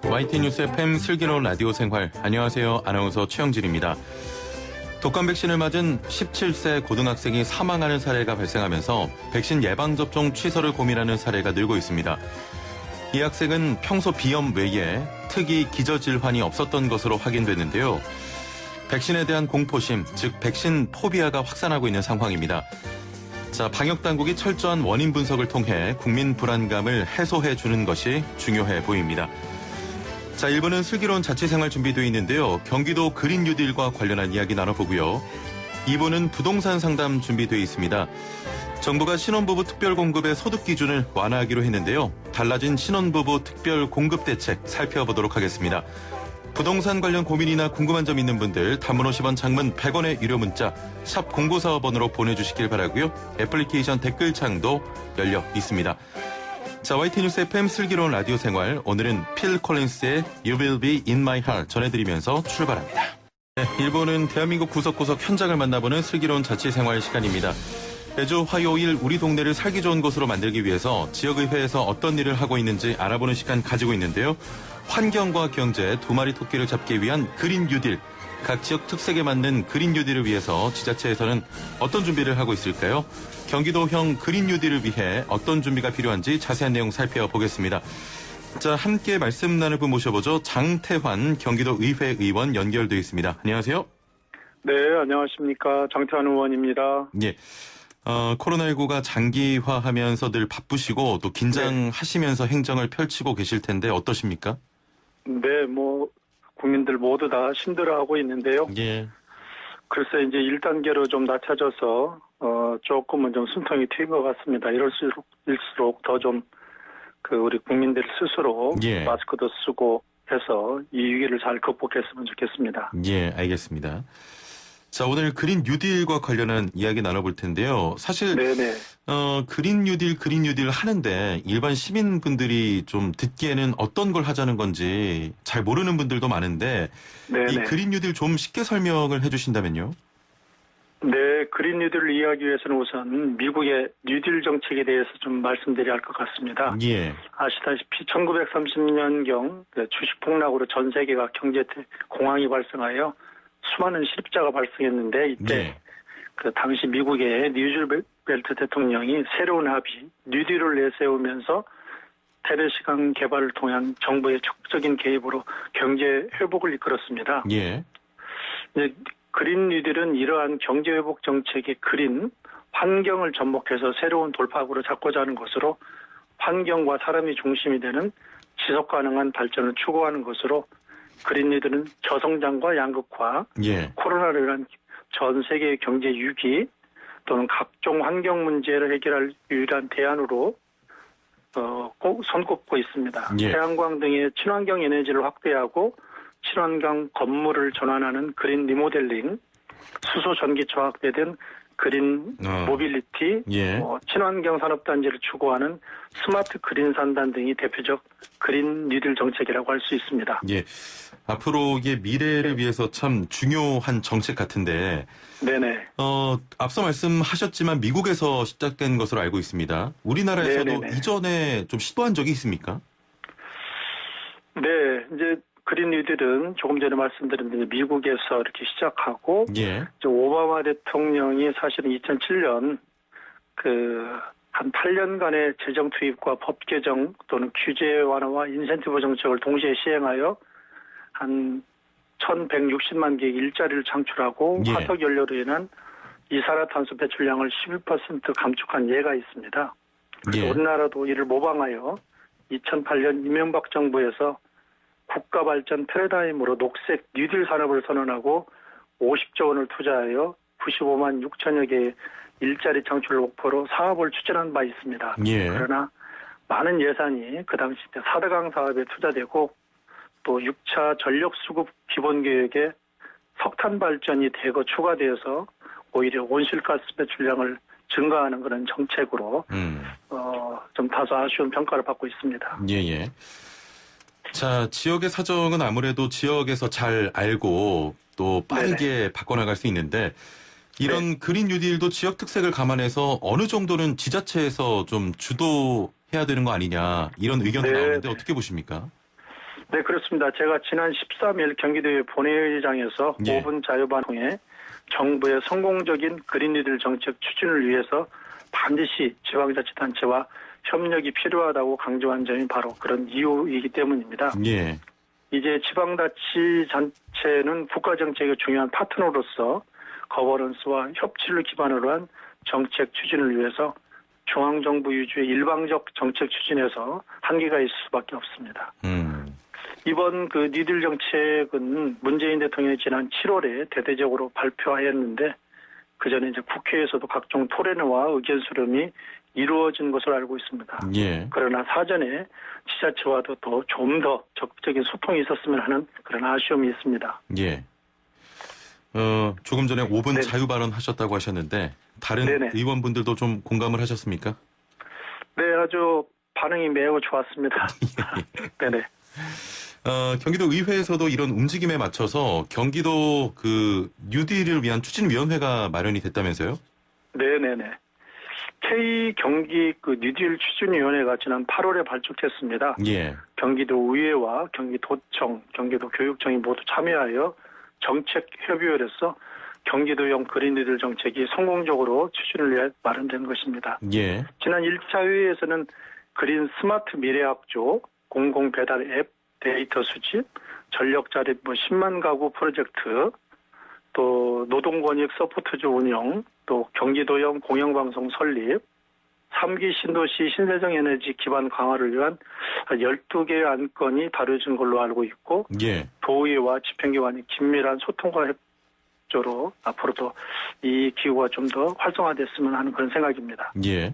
YT 뉴스 FM 슬기로운 라디오 생활. 안녕하세요. 아나운서 최영진입니다. 독감 백신을 맞은 17세 고등학생이 사망하는 사례가 발생하면서 백신 예방접종 취소를 고민하는 사례가 늘고 있습니다. 이 학생은 평소 비염 외에 특이 기저질환이 없었던 것으로 확인됐는데요. 백신에 대한 공포심, 즉 백신 포비아가 확산하고 있는 상황입니다. 자, 방역당국이 철저한 원인 분석을 통해 국민 불안감을 해소해 주는 것이 중요해 보입니다. 자, 1부는 슬기로운 자취생활 준비되어 있는데요. 경기도 그린 뉴딜과 관련한 이야기 나눠보고요. 2부는 부동산 상담 준비되어 있습니다. 정부가 신혼부부 특별공급의 소득 기준을 완화하기로 했는데요. 달라진 신혼부부 특별공급 대책 살펴보도록 하겠습니다. 부동산 관련 고민이나 궁금한 점 있는 분들 단문 50원, 장문 100원의 유료 문자 샵 0945번으로 보내주시길 바라고요. 애플리케이션 댓글창도 열려 있습니다. 자, YT 뉴스 FM 슬기로운 라디오 생활, 오늘은 필 콜린스의 You Will Be In My Heart 전해드리면서 출발합니다. 네, 1부는 대한민국 구석구석 현장을 만나보는 슬기로운 자취생활 시간입니다. 매주 화요일 우리 동네를 살기 좋은 곳으로 만들기 위해서 지역의회에서 어떤 일을 하고 있는지 알아보는 시간 가지고 있는데요. 환경과 경제 두 마리 토끼를 잡기 위한 그린 뉴딜, 각 지역 특색에 맞는 그린 뉴딜을 위해서 지자체에서는 어떤 준비를 하고 있을까요? 경기도형 그린 뉴딜을 위해 어떤 준비가 필요한지 자세한 내용 살펴보겠습니다. 자, 함께 말씀 나눌 분 모셔보죠. 장태환 경기도 의회 의원 연결되어 있습니다. 안녕하세요. 네, 안녕하십니까. 장태환 의원입니다. 예. 코로나19가 장기화하면서 늘 바쁘시고 또 긴장하시면서 행정을 펼치고 계실 텐데 어떠십니까? 네, 국민들 모두 다 힘들어하고 있는데요. 예. 글쎄, 이제 1단계로 좀 낮춰져서, 조금은 좀 숨통이 트인 것 같습니다. 이럴수록 더 좀, 우리 국민들 스스로 예. 마스크도 쓰고 해서 이 위기를 잘 극복했으면 좋겠습니다. 예, 알겠습니다. 자, 오늘 그린 뉴딜과 관련한 이야기 나눠볼 텐데요. 사실 네네. 그린 뉴딜 하는데 일반 시민분들이 좀 듣기에는 어떤 걸 하자는 건지 잘 모르는 분들도 많은데 네네. 이 그린 뉴딜 좀 쉽게 설명을 해주신다면요. 네, 그린 뉴딜을 이해하기 위해서는 우선 미국의 뉴딜 정책에 대해서 좀 말씀드려야 할 것 같습니다. 예. 아시다시피 1930년경 주식 폭락으로 전 세계가 경제 공황이 발생하여 수많은 실업자가 발생했는데 이때 예. 당시 미국의 뉴즐벨트 대통령이 새로운 합의 뉴딜을 내세우면서 테레시강 개발을 통한 정부의 적극적인 개입으로 경제 회복을 이끌었습니다. 예. 그린 뉴딜은 이러한 경제 회복 정책의 그린 환경을 접목해서 새로운 돌파구로 잡고자 하는 것으로 환경과 사람이 중심이 되는 지속 가능한 발전을 추구하는 것으로 그린 뉴딜은 저성장과 양극화, 예. 코로나로 인한 전 세계의 경제 위기 또는 각종 환경 문제를 해결할 유일한 대안으로 꼭 손꼽고 있습니다. 예. 태양광 등의 친환경 에너지를 확대하고 친환경 건물을 전환하는 그린 리모델링, 수소 전기차 확대 등 그린 모빌리티, 예. 친환경 산업단지를 추구하는 스마트 그린 산단 등이 대표적 그린 뉴딜 정책이라고 할 수 있습니다. 예. 앞으로의 미래를 위해서 참 중요한 정책 같은데, 네네. 앞서 말씀하셨지만 미국에서 시작된 것으로 알고 있습니다. 우리나라에서도 네네네. 이전에 좀 시도한 적이 있습니까? 네, 이제 그린 뉴딜은 조금 전에 말씀드린 대로 미국에서 이렇게 시작하고, 예. 오바마 대통령이 사실은 2007년 한 8년간의 재정 투입과 법 개정 또는 규제 완화와 인센티브 정책을 동시에 시행하여 한 1,160만 개의 일자리를 창출하고 예. 화석 연료로 인한 이산화탄소 배출량을 11% 감축한 예가 있습니다. 그래서 예. 우리나라도 이를 모방하여 2008년 이명박 정부에서 국가 발전 패러다임으로 녹색 뉴딜 산업을 선언하고 50조 원을 투자하여 95만 6천여 개의 일자리 창출을 목표로 사업을 추진한 바 있습니다. 예. 그러나 많은 예산이 그 당시 4대강 사업에 투자되고 또 6차 전력 수급 기본 계획에 석탄 발전이 대거 추가되어서 오히려 온실가스 배출량을 증가하는 그런 정책으로 좀 다소 아쉬운 평가를 받고 있습니다. 예. 자, 지역의 사정은 아무래도 지역에서 잘 알고 또 빠르게 네네. 바꿔나갈 수 있는데 이런 그린 뉴딜도 지역 특색을 감안해서 어느 정도는 지자체에서 좀 주도해야 되는 거 아니냐 이런 의견도 나오는데 어떻게 보십니까? 네, 그렇습니다. 제가 지난 13일 경기도의 본회의장에서 예. 5분 자유반응에 정부의 성공적인 그린뉴딜 정책 추진을 위해서 반드시 지방자치단체와 협력이 필요하다고 강조한 점이 바로 그런 이유이기 때문입니다. 예. 이제 지방자치단체는 국가정책의 중요한 파트너로서 거버넌스와 협치를 기반으로 한 정책 추진을 위해서 중앙정부 위주의 일방적 정책 추진에서 한계가 있을 수밖에 없습니다. 이번 그 니들 정책은 문재인 대통령이 지난 7월에 대대적으로 발표하였는데 그 전에 이제 국회에서도 각종 토론회와 의견 수렴이 이루어진 것으로 알고 있습니다. 예. 그러나 사전에 지자체와도 좀 더 적극적인 소통이 있었으면 하는 그런 아쉬움이 있습니다. 예. 조금 전에 5분 네. 자유 발언하셨다고 하셨는데 다른 네네. 의원분들도 좀 공감을 하셨습니까? 네, 아주 반응이 매우 좋았습니다. 네네. 경기도 의회에서도 이런 움직임에 맞춰서 경기도 그 뉴딜을 위한 추진위원회가 마련이 됐다면서요? 네네네. K 경기 그 뉴딜 추진위원회가 지난 8월에 발족했습니다. 예. 경기도 의회와 경기도청, 경기도 교육청이 모두 참여하여 정책 협의회로서 경기도형 그린뉴딜 정책이 성공적으로 추진을 위해 마련된 것입니다. 예. 지난 1차 회의에서는 그린 스마트 미래학조, 공공 배달 앱 데이터 수집, 전력 자립 10만 가구 프로젝트, 또 노동권익 서포트주 운영, 또 경기도형 공영방송 설립, 3기 신도시 신재생 에너지 기반 강화를 위한 12개의 안건이 다뤄진 걸로 알고 있고 예. 도의회와 집행기 간의 긴밀한 소통과 협조로 앞으로도 이 기구가 좀 더 활성화됐으면 하는 그런 생각입니다. 예.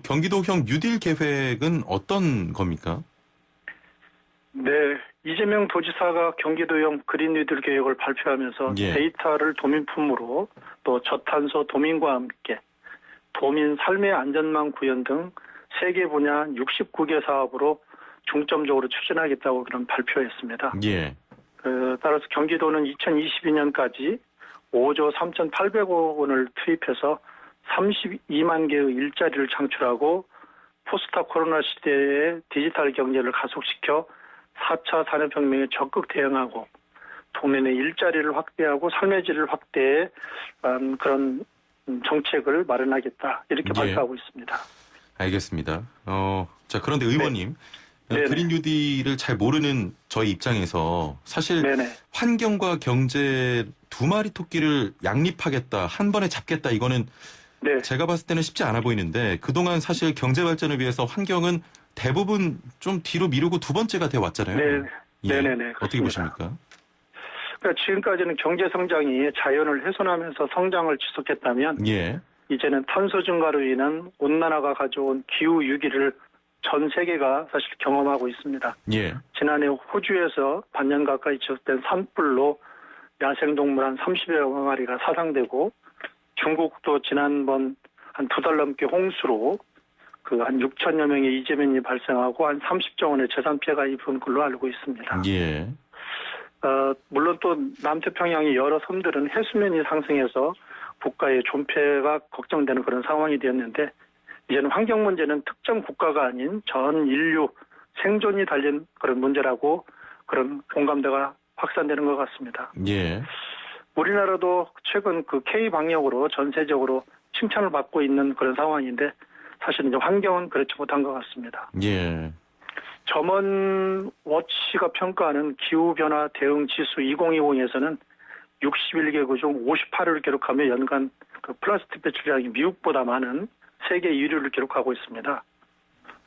경기도형 뉴딜 계획은 어떤 겁니까? 네, 이재명 도지사가 경기도형 그린뉴딜 계획을 발표하면서 예. 데이터를 도민품으로 또 저탄소 도민과 함께 도민 삶의 안전망 구현 등 3개 분야 69개 사업으로 중점적으로 추진하겠다고 그런 발표했습니다. 예. 따라서 경기도는 2022년까지 5조 3,800억 원을 투입해서 32만 개의 일자리를 창출하고 포스트 코로나 시대의 디지털 경제를 가속시켜 4차 산업혁명에 적극 대응하고 도민의 일자리를 확대하고 삶의 질을 확대해 그런 정책을 마련하겠다 이렇게 예. 발표하고 있습니다. 알겠습니다. 자, 그런데 의원님. 네네. 그린 뉴딜을 잘 모르는 저희 입장에서 사실 네네. 환경과 경제 두 마리 토끼를 양립하겠다, 한 번에 잡겠다, 이거는 네. 제가 봤을 때는 쉽지 않아 보이는데 그동안 사실 경제 발전을 위해서 환경은 대부분 좀 뒤로 미루고 두 번째가 되어 왔잖아요. 네. 예. 네네네. 어떻게 그렇습니다. 보십니까? 그러니까 지금까지는 경제 성장이 자연을 훼손하면서 성장을 지속했다면 예. 이제는 탄소 증가로 인한 온난화가 가져온 기후 위기를 전 세계가 사실 경험하고 있습니다. 예. 지난해 호주에서 반년 가까이 지속된 산불로 야생동물 한 30여 마리가 사상되고 중국도 지난번 한 2달 넘게 홍수로 그 한 6천여 명의 이재민이 발생하고 한 30조 원의 재산 피해가 입은 걸로 알고 있습니다. 예. 물론 또 남태평양의 여러 섬들은 해수면이 상승해서 국가의 존폐가 걱정되는 그런 상황이 되었는데 이제는 환경 문제는 특정 국가가 아닌 전 인류 생존이 달린 그런 문제라고 그런 공감대가 확산되는 것 같습니다. 예. 우리나라도 최근 그 K 방역으로 전 세적으로 칭찬을 받고 있는 그런 상황인데 사실 이제 환경은 그렇지 못한 것 같습니다. 예. 점원 워치가 평가하는 기후변화 대응 지수 2020에서는 61개국 중 58위를 기록하며 연간 그 플라스틱 배출량이 미국보다 많은 세계 1위를 기록하고 있습니다.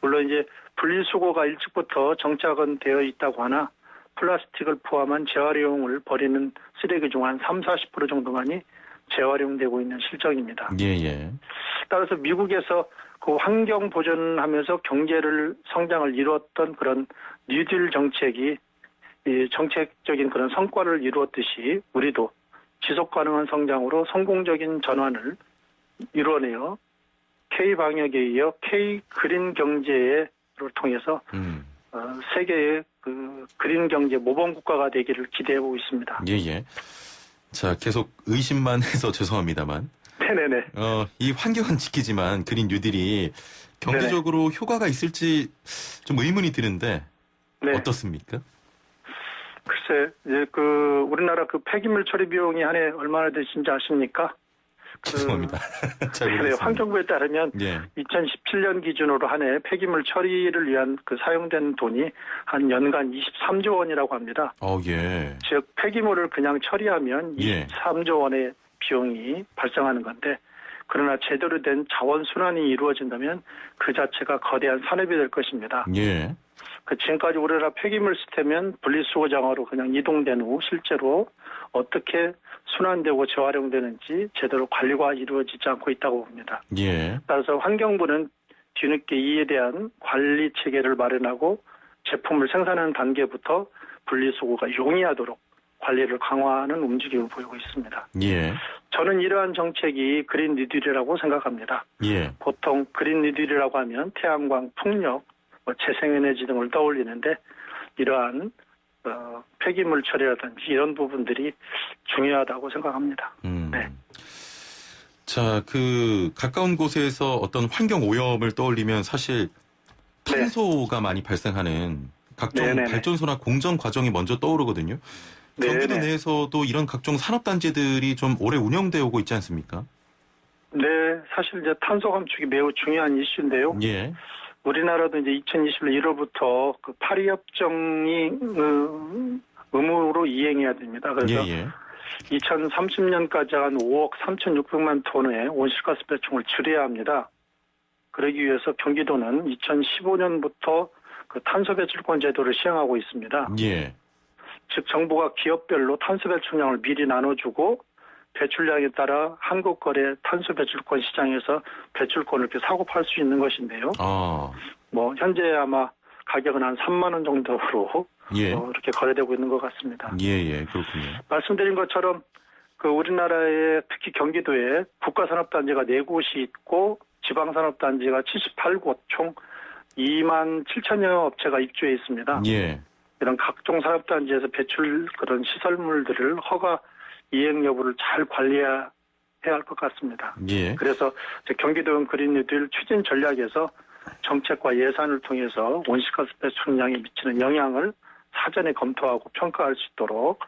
물론 이제 분리수거가 일찍부터 정착은 되어 있다고 하나 플라스틱을 포함한 재활용을 버리는 쓰레기 중 한 30-40% 정도만이 재활용되고 있는 실정입니다. 예. 따라서 미국에서 그 환경 보전하면서 경제를 성장을 이루었던 그런 뉴딜 정책이 이 정책적인 그런 성과를 이루었듯이 우리도 지속 가능한 성장으로 성공적인 전환을 이루어내어 K 방역에 이어 K 그린 경제를 통해서 세계의 그 그린 경제 모범 국가가 되기를 기대해 보고 있습니다. 예. 자, 계속 의심만 해서 죄송합니다만. 네네네. 이 환경은 지키지만 그린 뉴딜이 경제적으로 효과가 있을지 좀 의문이 드는데 네. 어떻습니까? 글쎄, 이제 우리나라 폐기물 처리 비용이 한 해 얼마나 되신지 아십니까? 죄송합니다. 잘 네, 모르겠습니다. 환경부에 따르면 예. 2017년 기준으로 한 해 폐기물 처리를 위한 사용된 돈이 한 연간 23조 원이라고 합니다. 예. 즉 폐기물을 그냥 처리하면 예. 23조 원의 비용이 발생하는 건데, 그러나 제대로 된 자원 순환이 이루어진다면 그 자체가 거대한 산업이 될 것입니다. 예. 지금까지 우리나라 폐기물 시스템은 분리수거장으로 그냥 이동된 후 실제로 어떻게 순환되고 재활용되는지 제대로 관리가 이루어지지 않고 있다고 봅니다. 예. 따라서 환경부는 뒤늦게 이에 대한 관리 체계를 마련하고 제품을 생산하는 단계부터 분리수거가 용이하도록 관리를 강화하는 움직임을 보이고 있습니다. 예. 저는 이러한 정책이 그린 뉴딜이라고 생각합니다. 예. 보통 그린 뉴딜이라고 하면 태양광, 풍력, 재생에너지 등을 떠올리는데, 이러한 폐기물 처리라든지 이런 부분들이 중요하다고 생각합니다. 네. 자, 가까운 곳에서 어떤 환경 오염을 떠올리면 사실 탄소가 많이 발생하는 각종 네네네. 발전소나 공정 과정이 먼저 떠오르거든요. 경기도 네네. 내에서도 이런 각종 산업단지들이 좀 오래 운영되어 오고 있지 않습니까? 네, 사실 이제 탄소 감축이 매우 중요한 이슈인데요. 예. 우리나라도 이제 2021년 1월부터 파리 협정이 의무로 이행해야 됩니다. 그래서 예. 2030년까지 한 5억 3,600만 톤의 온실가스 배출을 줄여야 합니다. 그러기 위해서 경기도는 2015년부터 탄소 배출권 제도를 시행하고 있습니다. 예. 즉 정부가 기업별로 탄소 배출량을 미리 나눠주고 배출량에 따라 한국거래 탄소 배출권 시장에서 배출권을 이렇게 사고 팔 수 있는 것인데요. 현재 아마 가격은 한 3만 원 정도로 예. 이렇게 거래되고 있는 것 같습니다. 예, 그렇군요. 말씀드린 것처럼 우리나라의 특히 경기도에 국가산업단지가 4곳이 있고 지방산업단지가 78곳, 총 2만 7천여 업체가 입주해 있습니다. 예. 이런 각종 산업단지에서 배출 그런 시설물들을 허가 이행 여부를 잘 관리해야 할 것 같습니다. 예. 그래서 경기도는 그린 뉴딜 추진 전략에서 정책과 예산을 통해서 온실가스 배출량에 미치는 영향을 사전에 검토하고 평가할 수 있도록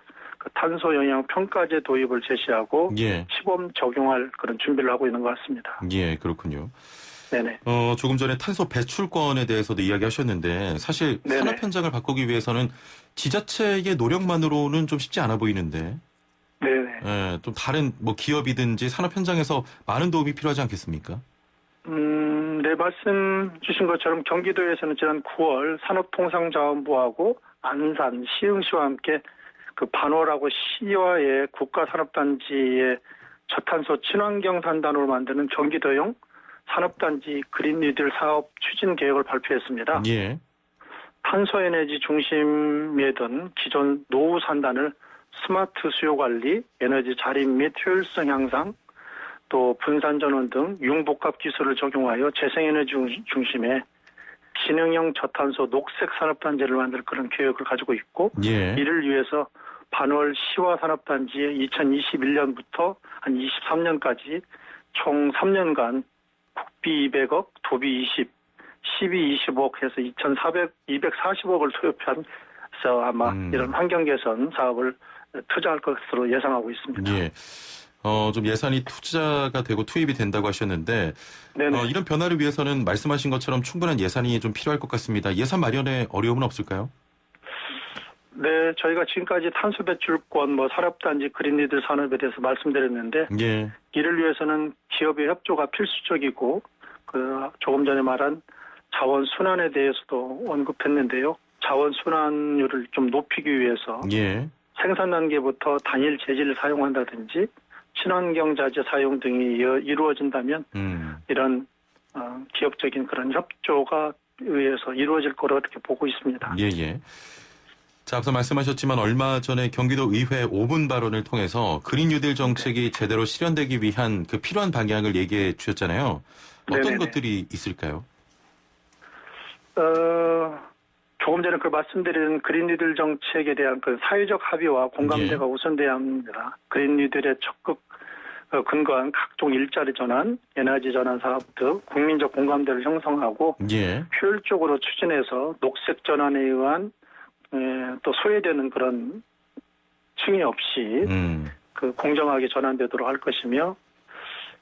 탄소 영향 평가제 도입을 제시하고 예. 시범 적용할 그런 준비를 하고 있는 것 같습니다. 예, 그렇군요. 네네. 조금 전에 탄소 배출권에 대해서도 이야기하셨는데 사실 네네. 산업 현장을 바꾸기 위해서는 지자체의 노력만으로는 좀 쉽지 않아 보이는데. 네네. 예, 좀 다른 기업이든지 산업 현장에서 많은 도움이 필요하지 않겠습니까? 네, 말씀 주신 것처럼 경기도에서는 지난 9월 산업통상자원부하고 안산, 시흥시와 함께 반월하고 시와의 국가산업단지의 저탄소 친환경 산단으로 만드는 경기도형 산업단지 그린 뉴딜 사업 추진 계획을 발표했습니다. 예. 탄소에너지 중심에 둔 기존 노후 산단을 스마트 수요 관리, 에너지 절입 및 효율성 향상, 또 분산 전원 등 융복합 기술을 적용하여 재생에너지 중심의 기능형 저탄소 녹색 산업단지를 만들 그런 계획을 가지고 있고, 예. 이를 위해서 반월 시와 산업단지에 2021년부터 한 23년까지 총 3년간 국비 200억, 도비 20, 시비 20억 해서 240억을 투입해서 아마 이런 환경 개선 사업을 투자할 것으로 예상하고 있습니다. 예. 좀 예산이 투자가 되고 투입이 된다고 하셨는데, 이런 변화를 위해서는 말씀하신 것처럼 충분한 예산이 좀 필요할 것 같습니다. 예산 마련에 어려움은 없을까요? 네, 저희가 지금까지 탄소 배출권, 산업단지 그린 뉴딜 산업에 대해서 말씀드렸는데, 예. 이를 위해서는 기업의 협조가 필수적이고, 조금 전에 말한 자원 순환에 대해서도 언급했는데요. 자원 순환율을 좀 높이기 위해서 예. 생산 단계부터 단일 재질을 사용한다든지 친환경 자재 사용 등이 이루어진다면 이런 기업적인 그런 협조가 의해서 이루어질 거로 이렇게 보고 있습니다. 예. 자, 앞서 말씀하셨지만 얼마 전에 경기도 의회 5분 발언을 통해서 그린 뉴딜 정책이 제대로 실현되기 위한 필요한 방향을 얘기해 주셨잖아요. 어떤 네네네. 것들이 있을까요? 조금 전에 말씀드린 그린 뉴딜 정책에 대한 사회적 합의와 공감대가 우선돼야 합니다. 그린 뉴딜의 적극 근거한 각종 일자리 전환, 에너지 전환 사업 등 국민적 공감대를 형성하고 예. 효율적으로 추진해서 녹색 전환에 의한 또 소외되는 그런 층이 없이 그 공정하게 전환되도록 할 것이며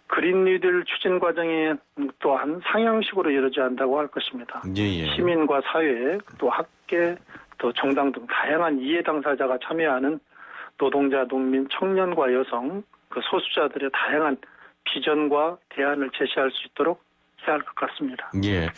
그린 뉴딜 추진 과정이 또한 상향식으로 이루어져야 한다고 할 것입니다. 예. 시민과 사회, 또 학계, 또 정당 등 다양한 이해 당사자가 참여하는 노동자, 농민, 청년과 여성, 그 소수자들의 다양한 비전과 대안을 제시할 수 있도록 해야 할 것 같습니다. 예.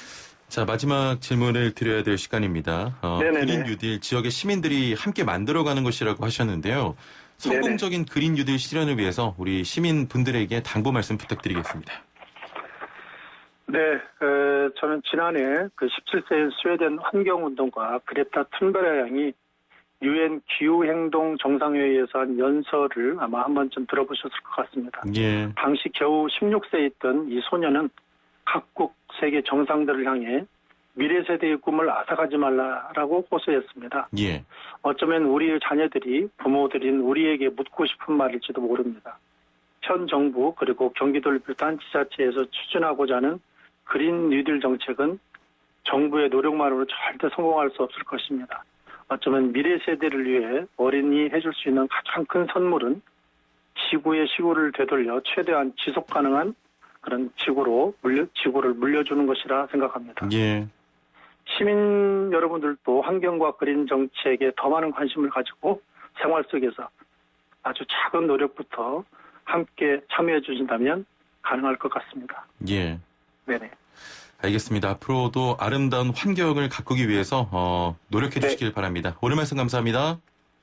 자, 마지막 질문을 드려야 될 시간입니다. 그린 뉴딜 지역의 시민들이 함께 만들어가는 것이라고 하셨는데요. 성공적인 그린 뉴딜 실현을 위해서 우리 시민분들에게 당부 말씀 부탁드리겠습니다. 네, 저는 지난해 그 17세인 스웨덴 환경운동가 그레타 툰베르 양이 유엔 기후행동 정상회의에서 한 연설을 아마 한 번쯤 들어보셨을 것 같습니다. 예. 당시 겨우 16세에 있던 이 소녀는 각국 세계 정상들을 향해 미래 세대의 꿈을 앗아가지 말라라고 호소했습니다. 예. 어쩌면 우리의 자녀들이 부모들인 우리에게 묻고 싶은 말일지도 모릅니다. 현 정부 그리고 경기도를 비롯한 지자체에서 추진하고자 하는 그린 뉴딜 정책은 정부의 노력만으로 절대 성공할 수 없을 것입니다. 어쩌면 미래 세대를 위해 어린이 해줄 수 있는 가장 큰 선물은 지구의 시구를 되돌려 최대한 지속 가능한 그런 지구를 물려주는 것이라 생각합니다. 예. 시민 여러분들도 환경과 그린 정책에 더 많은 관심을 가지고 생활 속에서 아주 작은 노력부터 함께 참여해 주신다면 가능할 것 같습니다. 예. 네네. 알겠습니다. 앞으로도 아름다운 환경을 가꾸기 위해서 노력해 주시길 바랍니다. 오늘 말씀 감사합니다.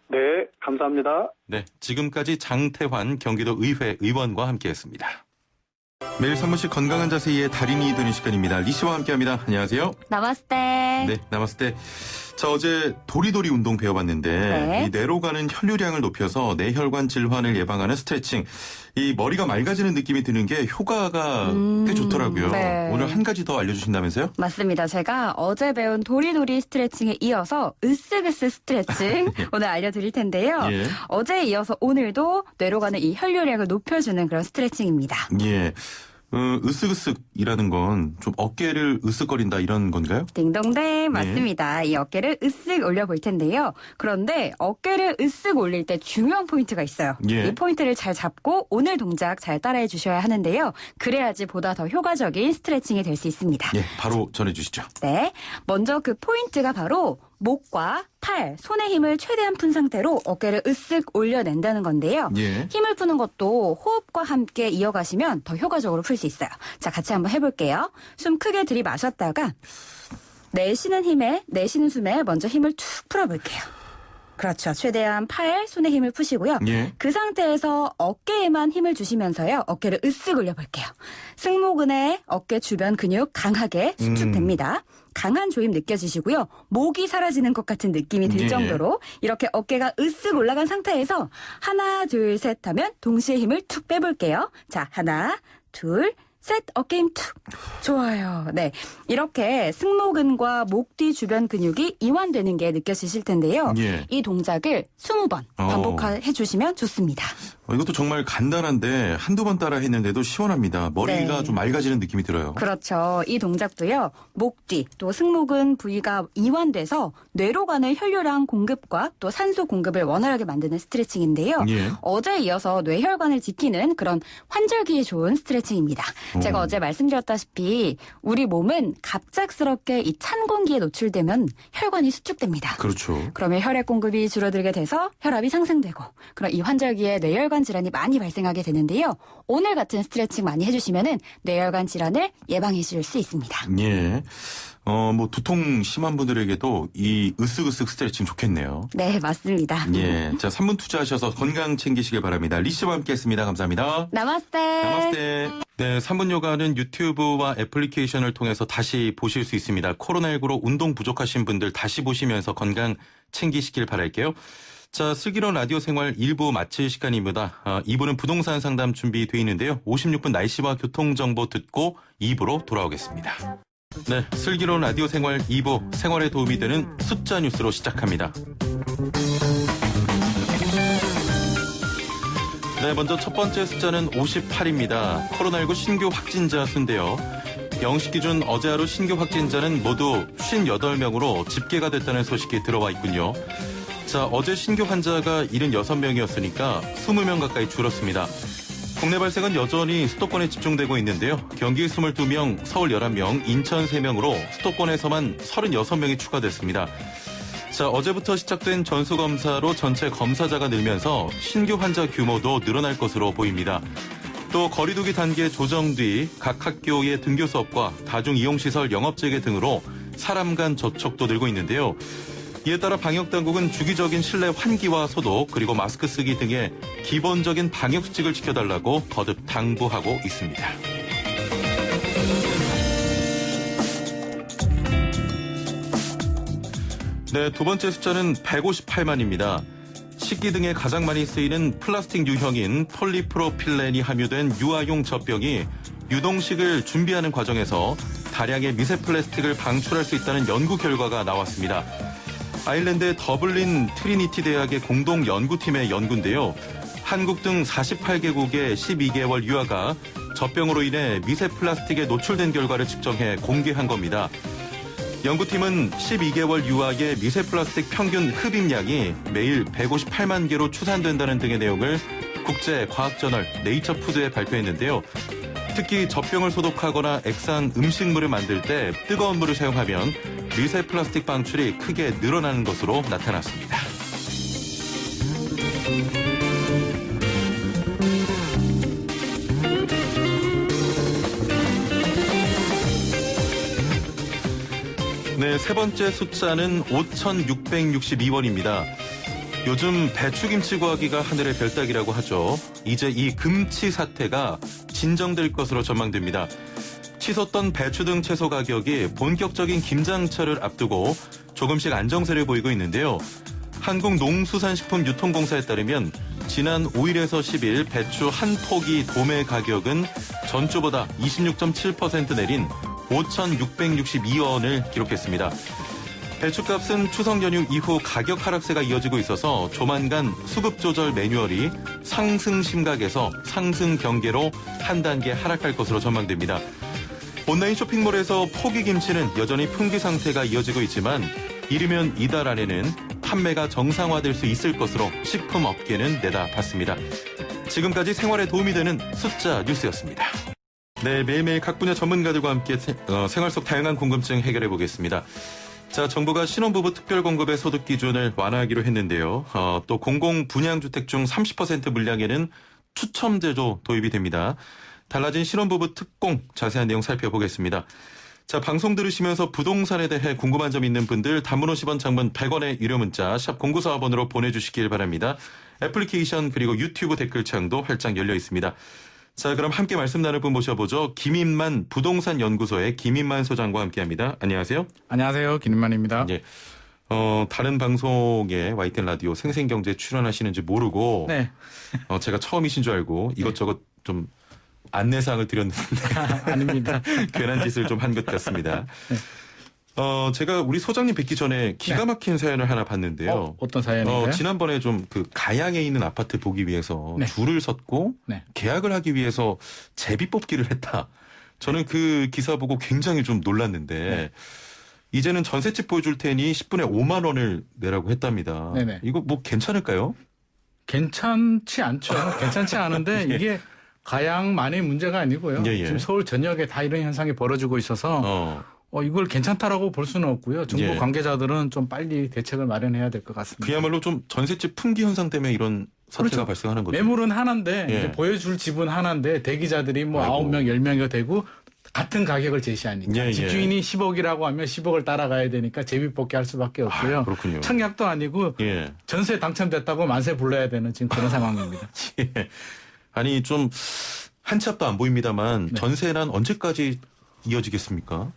네, 감사합니다. 네, 지금까지 장태환 경기도 의회 의원과 함께했습니다. 매일 사무실 건강한 자세의 달인이 되는 시간입니다. 리 씨와 함께합니다. 안녕하세요. 나마스테. 네, 나마스테. 자, 어제 도리도리 운동 배워봤는데 이 뇌로 가는 혈류량을 높여서 뇌혈관 질환을 예방하는 스트레칭. 이 머리가 맑아지는 느낌이 드는 게 효과가 꽤 좋더라고요. 네. 오늘 한 가지 더 알려주신다면서요? 맞습니다. 제가 어제 배운 도리도리 스트레칭에 이어서 으쓱으쓱 스트레칭 오늘 알려드릴 텐데요. 예. 어제에 이어서 오늘도 뇌로 가는 이 혈류량을 높여주는 그런 스트레칭입니다. 예. 으쓱으쓱이라는 건 좀 어깨를 으쓱거린다 이런 건가요? 딩동댕 맞습니다. 이 어깨를 으쓱 올려볼 텐데요. 그런데 어깨를 으쓱 올릴 때 중요한 포인트가 있어요. 예. 이 포인트를 잘 잡고 오늘 동작 잘 따라해 주셔야 하는데요. 그래야지 보다 더 효과적인 스트레칭이 될 수 있습니다. 예, 바로 전해주시죠. 네, 먼저 그 포인트가 바로 목과 팔, 손의 힘을 최대한 푼 상태로 어깨를 으쓱 올려낸다는 건데요. 예. 힘을 푸는 것도 호흡과 함께 이어가시면 더 효과적으로 풀 수 있어요. 자, 같이 한번 해볼게요. 숨 크게 들이마셨다가 내쉬는 숨에 먼저 힘을 툭 풀어볼게요. 그렇죠. 최대한 팔, 손에 힘을 푸시고요. 예. 그 상태에서 어깨에만 힘을 주시면서요. 어깨를 으쓱 올려볼게요. 승모근에 어깨 주변 근육 강하게 수축됩니다. 강한 조임 느껴지시고요. 목이 사라지는 것 같은 느낌이 들 예. 정도로 이렇게 어깨가 으쓱 올라간 상태에서 하나, 둘, 셋 하면 동시에 힘을 툭 빼볼게요. 자, 하나, 둘, 셋, 어깨 힘 툭. 좋아요. 네. 이렇게 승모근과 목 뒤 주변 근육이 이완되는 게 느껴지실 텐데요. 예. 이 동작을 20번 반복해 주시면 좋습니다. 이것도 정말 간단한데 한두 번 따라 했는데도 시원합니다. 머리가 네. 좀 맑아지는 느낌이 들어요. 그렇죠. 이 동작도요. 목 뒤, 또 승모근 부위가 이완돼서 뇌로 가는 혈류량 공급과 또 산소 공급을 원활하게 만드는 스트레칭인데요. 예. 어제에 이어서 뇌혈관을 지키는 그런 환절기에 좋은 스트레칭입니다. 제가 어제 말씀드렸다시피 우리 몸은 갑작스럽게 이 찬 공기에 노출되면 혈관이 수축됩니다. 그렇죠. 그러면 혈액 공급이 줄어들게 돼서 혈압이 상승되고 그럼 이 환절기에 뇌혈관 질환이 많이 발생하게 되는데요. 오늘 같은 스트레칭 많이 해주시면은 뇌혈관 질환을 예방해 줄 수 있습니다. 예. 두통 심한 분들에게도 이 으쓱으쓱 스트레칭 좋겠네요. 네, 맞습니다. 예. 자, 3분 투자하셔서 건강 챙기시길 바랍니다. 리 씨와 함께 했습니다. 감사합니다. 나마스테. 나마스테. 네, 3분 요가는 유튜브와 애플리케이션을 통해서 다시 보실 수 있습니다. 코로나19로 운동 부족하신 분들 다시 보시면서 건강 챙기시길 바랄게요. 자, 슬기로운 라디오 생활 1부 마칠 시간입니다. 2부는 부동산 상담 준비되어 있는데요. 56분 날씨와 교통정보 듣고 2부로 돌아오겠습니다. 네, 슬기로운 라디오 생활 2부 생활에 도움이 되는 숫자 뉴스로 시작합니다. 네, 먼저 첫 번째 숫자는 58입니다. 코로나19 신규 확진자 수인데요. 0시 기준 어제 하루 신규 확진자는 모두 58명으로 집계가 됐다는 소식이 들어와 있군요. 자, 어제 신규 환자가 76명이었으니까 20명 가까이 줄었습니다. 국내 발생은 여전히 수도권에 집중되고 있는데요. 경기 22명, 서울 11명, 인천 3명으로 수도권에서만 36명이 추가됐습니다. 자, 어제부터 시작된 전수검사로 전체 검사자가 늘면서 신규 환자 규모도 늘어날 것으로 보입니다. 또 거리두기 단계 조정 뒤 각 학교의 등교 수업과 다중이용시설 영업재개 등으로 사람 간 접촉도 늘고 있는데요. 이에 따라 방역당국은 주기적인 실내 환기와 소독 그리고 마스크 쓰기 등의 기본적인 방역수칙을 지켜달라고 거듭 당부하고 있습니다. 네, 두 번째 숫자는 158만입니다. 식기 등에 가장 많이 쓰이는 플라스틱 유형인 폴리프로필렌이 함유된 유아용 젖병이 유동식을 준비하는 과정에서 다량의 미세 플라스틱을 방출할 수 있다는 연구 결과가 나왔습니다. 아일랜드의 더블린 트리니티 대학의 공동 연구팀의 연구인데요. 한국 등 48개국의 12개월 유아가 젖병으로 인해 미세 플라스틱에 노출된 결과를 측정해 공개한 겁니다. 연구팀은 12개월 유아의 미세 플라스틱 평균 흡입량이 매일 158만 개로 추산된다는 등의 내용을 국제과학저널 네이처 푸드에 발표했는데요. 특히 젖병을 소독하거나 액상 음식물을 만들 때 뜨거운 물을 사용하면 미세 플라스틱 방출이 크게 늘어나는 것으로 나타났습니다. 네, 세 번째 숫자는 5,662원입니다. 요즘 배추김치 구하기가 하늘의 별따기라고 하죠. 이제 이 금치 사태가 진정될 것으로 전망됩니다. 치솟던 배추 등 채소 가격이 본격적인 김장철을 앞두고 조금씩 안정세를 보이고 있는데요. 한국농수산식품유통공사에 따르면 지난 5일에서 10일 배추 한 포기 도매 가격은 전주보다 26.7% 내린 5,662원을 기록했습니다. 배추값은 추석 연휴 이후 가격 하락세가 이어지고 있어서 조만간 수급 조절 매뉴얼이 상승 심각에서 상승 경계로 한 단계 하락할 것으로 전망됩니다. 온라인 쇼핑몰에서 포기 김치는 여전히 품귀 상태가 이어지고 있지만 이르면 이달 안에는 판매가 정상화될 수 있을 것으로 식품업계는 내다봤습니다. 지금까지 생활에 도움이 되는 숫자 뉴스였습니다. 네, 매일매일 각 분야 전문가들과 함께 생활 속 다양한 궁금증 해결해 보겠습니다. 자, 정부가 신혼부부 특별공급의 소득 기준을 완화하기로 했는데요. 또 공공 분양주택 중 30% 물량에는 추첨제도 도입이 됩니다. 달라진 신혼부부 특공 자세한 내용 살펴보겠습니다. 자, 방송 들으시면서 부동산에 대해 궁금한 점 있는 분들 단문 50원 장문 100원의 유료 문자 샵 0945번으로 보내주시길 바랍니다. 애플리케이션 그리고 유튜브 댓글창도 활짝 열려 있습니다. 자, 그럼 함께 말씀 나눌 분 모셔보죠. 김인만 부동산연구소의 김인만 소장과 함께합니다. 안녕하세요. 안녕하세요. 김인만입니다. 예. 다른 방송에 YTN 라디오 생생경제 출연하시는지 모르고 네. 제가 처음이신 줄 알고 이것저것 좀 안내사항을 드렸는데 아닙니다. 괜한 짓을 좀 한 것 같습니다. 네. 제가 우리 소장님 뵙기 전에 기가 막힌 사연을 하나 봤는데요. 어떤 사연인가요? 지난번에 좀 그 가양에 있는 아파트 보기 위해서 네. 줄을 섰고 네. 계약을 하기 위해서 제비 뽑기를 했다. 저는 그 기사 보고 굉장히 좀 놀랐는데 네. 이제는 전셋집 보여줄 테니 10분에 5만 원을 내라고 했답니다. 네네. 이거 뭐 괜찮을까요? 괜찮지 않죠. 괜찮지 않은데 예. 이게 가양만의 문제가 아니고요. 예, 예. 지금 서울 전역에 다 이런 현상이 벌어지고 있어서 이걸 괜찮다라고 볼 수는 없고요. 정부 예. 관계자들은 좀 빨리 대책을 마련해야 될 것 같습니다. 그야말로 좀 전셋집 품귀 현상 때문에 이런 사태가 그렇죠. 발생하는 거죠. 매물은 하나인데 예. 이제 보여줄 집은 하나인데 대기자들이 뭐 아이고. 9명, 10명이 되고 같은 가격을 제시하니까 예, 예. 집주인이 10억이라고 하면 10억을 따라가야 되니까 제비 뽑기 할 수밖에 없고요. 아, 그렇군요. 청약도 아니고 예. 전세 당첨됐다고 만세 불러야 되는 지금 그런 상황입니다. 예. 아니 좀 한 치 앞도 안 보입니다만 네. 전세난 언제까지 이어지겠습니까?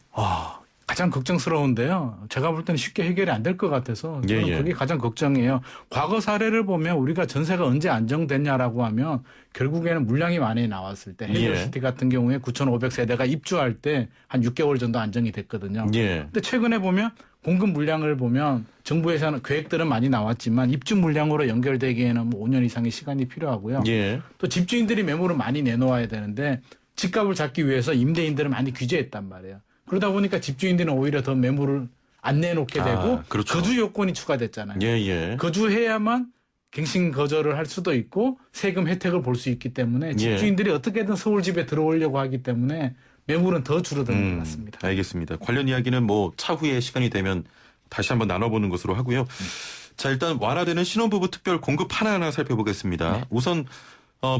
가장 걱정스러운데요. 제가 볼 때는 쉽게 해결이 안 될 것 같아서 저는 예, 예. 그게 가장 걱정이에요. 과거 사례를 보면 우리가 전세가 언제 안정됐냐라고 하면 결국에는 물량이 많이 나왔을 때 헬리오시티 같은 경우에 9,500세대가 입주할 때 한 6개월 정도 안정이 됐거든요. 예. 근데 최근에 보면 공급 물량을 보면 정부에서는 계획들은 많이 나왔지만 입주 물량으로 연결되기에는 뭐 5년 이상의 시간이 필요하고요. 예. 또 집주인들이 매물을 많이 내놓아야 되는데 집값을 잡기 위해서 임대인들을 많이 규제했단 말이에요. 그러다 보니까 집주인들은 오히려 더 매물을 안 내놓게 되고 그렇죠. 거주 요건이 추가됐잖아요. 예. 거주해야만 갱신 거절을 할 수도 있고 세금 혜택을 볼 수 있기 때문에 집주인들이 어떻게든 서울 집에 들어오려고 하기 때문에 매물은 더 줄어드는 것 같습니다. 알겠습니다. 관련 이야기는 뭐 차후에 시간이 되면 다시 한번 나눠보는 것으로 하고요. 자, 일단 완화되는 신혼부부 특별 공급 하나하나 살펴보겠습니다. 네. 우선